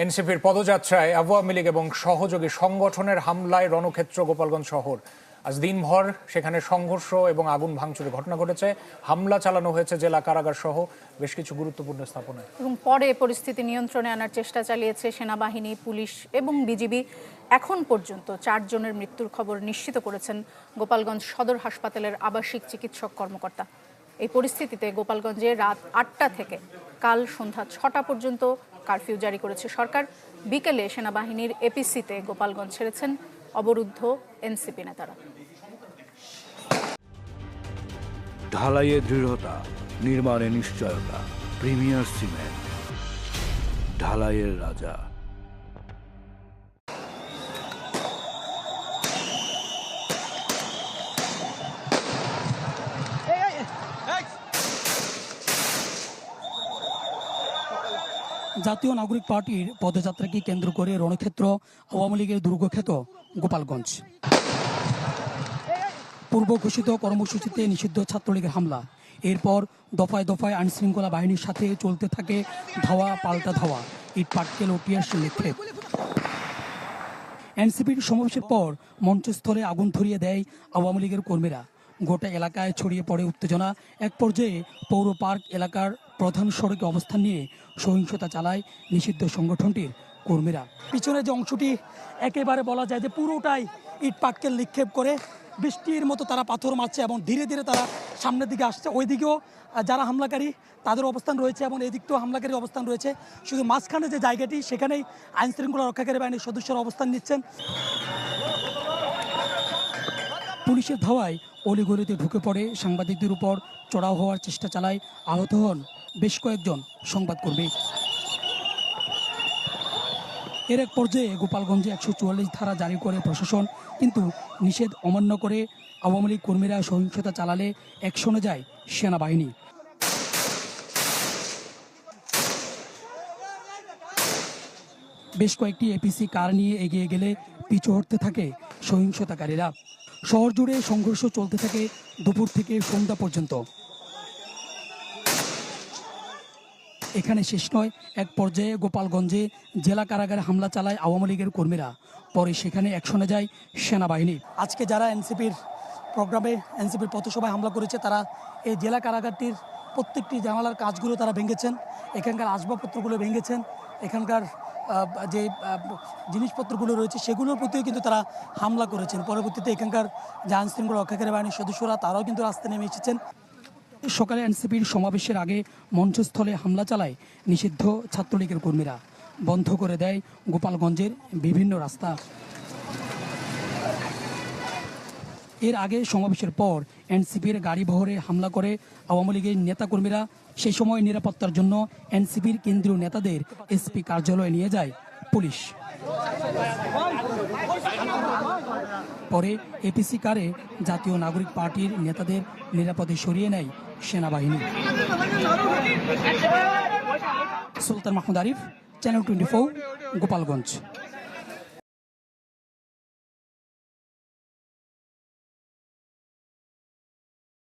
এনসিপির পদযাত্রায় আওয়ামী লীগ এবং সহযোগী সংগঠনের হামলায় রণক্ষেত্র গোপালগঞ্জ শহর। আজ দিনভর সেখানে সংঘর্ষ এবং আগুন ভাঙচুরের ঘটনা ঘটেছে। হামলা চালানো হয়েছে জেলা কারাগার সহ বেশ কিছু গুরুত্বপূর্ণ স্থাপনায়। এবং পরে পরিস্থিতি নিয়ন্ত্রণে আনার চেষ্টা চালিয়েছে সেনাবাহিনী, পুলিশ এবং বিজিবি। এখন পর্যন্ত 4 জনের মৃত্যুর খবর নিশ্চিত করেছেন গোপালগঞ্জ সদর হাসপাতালের আবাসিক চিকিৎসক কর্মকর্তা। এই পরিস্থিতিতে গোপালগঞ্জে রাত 8টা থেকে কাল সন্ধ্যা 6টা পর্যন্ত কারফিউ জারি করেছে সরকার। বিকেলে সেনাবাহিনীর এপিসিতে গোপালগঞ্জ ছেড়েছেন অবরুদ্ধ এনসিপি নেতারা। ঢালাইয়ে দৃঢ়তা, নির্মাণে নিশ্চয়তা। প্রিমিয়ার সিমেন্ট, ঢালাইয়ের রাজা। জাতীয় নাগরিক পার্টির পদযাত্রাকে কেন্দ্র করে রণক্ষেত্র আওয়ামী লীগের দুর্গক্ষেত গোপালগঞ্জ। পূর্ব ঘোষিত কর্মসূচিতে নিষিদ্ধ ছাত্রলীগের হামলা, এরপর দফায় দফায় আইনশৃঙ্খলা বাহিনীর সাথে চলতে থাকে ধাওয়া পাল্টা ধাওয়া, ইট পাটকেল ও টিয়ার নিক্ষেপ। এনসিপির সমাবেশের পর মঞ্চস্থলে আগুন ধরিয়ে দেয় আওয়ামী লীগের কর্মীরা। গোটা এলাকায় ছড়িয়ে পড়ে উত্তেজনা। এক পর্যায়ে পৌর পার্ক এলাকার প্রধান সড়কে অবস্থান নিয়ে সহিংসতা চালায় নিষিদ্ধ সংগঠনটির কর্মীরা। পিছনে যে অংশটি একেবারে বলা যায় যে পুরোটাই ইট পাটকেল নিক্ষেপ করে বৃষ্টির মতো তারা পাথর মারছে এবং ধীরে ধীরে তারা সামনের দিকে আসছে। ওইদিকেও যারা হামলাকারী তাদের অবস্থান রয়েছে এবং এই দিকটাও হামলাকারীর অবস্থান রয়েছে। শুধু মাঝখানে যে জায়গাটি সেখানেই আইনশৃঙ্খলা রক্ষাকারী বাহিনীর সদস্যরা অবস্থান নিচ্ছেন। পুলিশের ধাওয়ায় অলিগলিতে ঢুকে পড়ে সাংবাদিকদের উপর চড়াও হওয়ার চেষ্টা চালায়। আহত হন বেশ কয়েকজন সংবাদকর্মী। এর এক পর্যায়ে গোপালগঞ্জে 144 ধারা জারি করে প্রশাসন, কিন্তু নিষেধ অমান্য করে আওয়ামী লীগ কর্মীরা সহিংসতা চালালে অ্যাকশনে যায় সেনাবাহিনী। বেশ কয়েকটি এপিসি কার নিয়ে এগিয়ে গেলে পিছু হটতে থাকে সহিংসতাকারীরা। শহর জুড়ে সংঘর্ষ চলতে থাকে দুপুর থেকে সন্ধ্যা পর্যন্ত। এখানে শেষ নয়, এক পর্যায়ে গোপালগঞ্জে জেলা কারাগারে হামলা চালায় আওয়ামী লীগের কর্মীরা। পরে সেখানে অ্যাকশনে যায় সেনাবাহিনী। আজকে যারা এনসিপির প্রোগ্রামে এনসিপির পথসভায় হামলা করেছে তারা এই জেলা কারাগারটির প্রত্যেকটি জানালার কাজগুলো তারা ভেঙেছেন, এখানকার আসবাবপত্রগুলো ভেঙেছেন, এখানকার যে জিনিসপত্রগুলো রয়েছে সেগুলোর প্রতিও কিন্তু তারা হামলা করেছেন। পরবর্তীতে এখানকার যে আইনশৃঙ্খলা রক্ষাকারী বাহিনীর সদস্যরা তারাও কিন্তু রাস্তায় নেমে এসেছেন। সকালে এনসিপির সমাবেশের আগে মঞ্চস্থলে হামলা চালায় নিষিদ্ধ ছাত্রলীগের কর্মীরা। বন্ধ করে দেয় গোপালগঞ্জের বিভিন্ন রাস্তা। এর আগে সমাবেশের পর এনসিপির গাড়ি বহরে হামলা করে আওয়ামী লীগের নেতাকর্মীরা। সেই সময় নিরাপত্তার জন্য এনসিপির কেন্দ্রীয় নেতাদের এসপি কার্যালয়ে নিয়ে যায় পুলিশ। পরে এপিসি কারে জাতীয় নাগরিক পার্টির নেতাদের নিরাপদে সরিয়ে নেয় সেনাবাহিনী। সুলতান মাহমুদ আরিফ, চ্যানেল 24, গোপালগঞ্জ।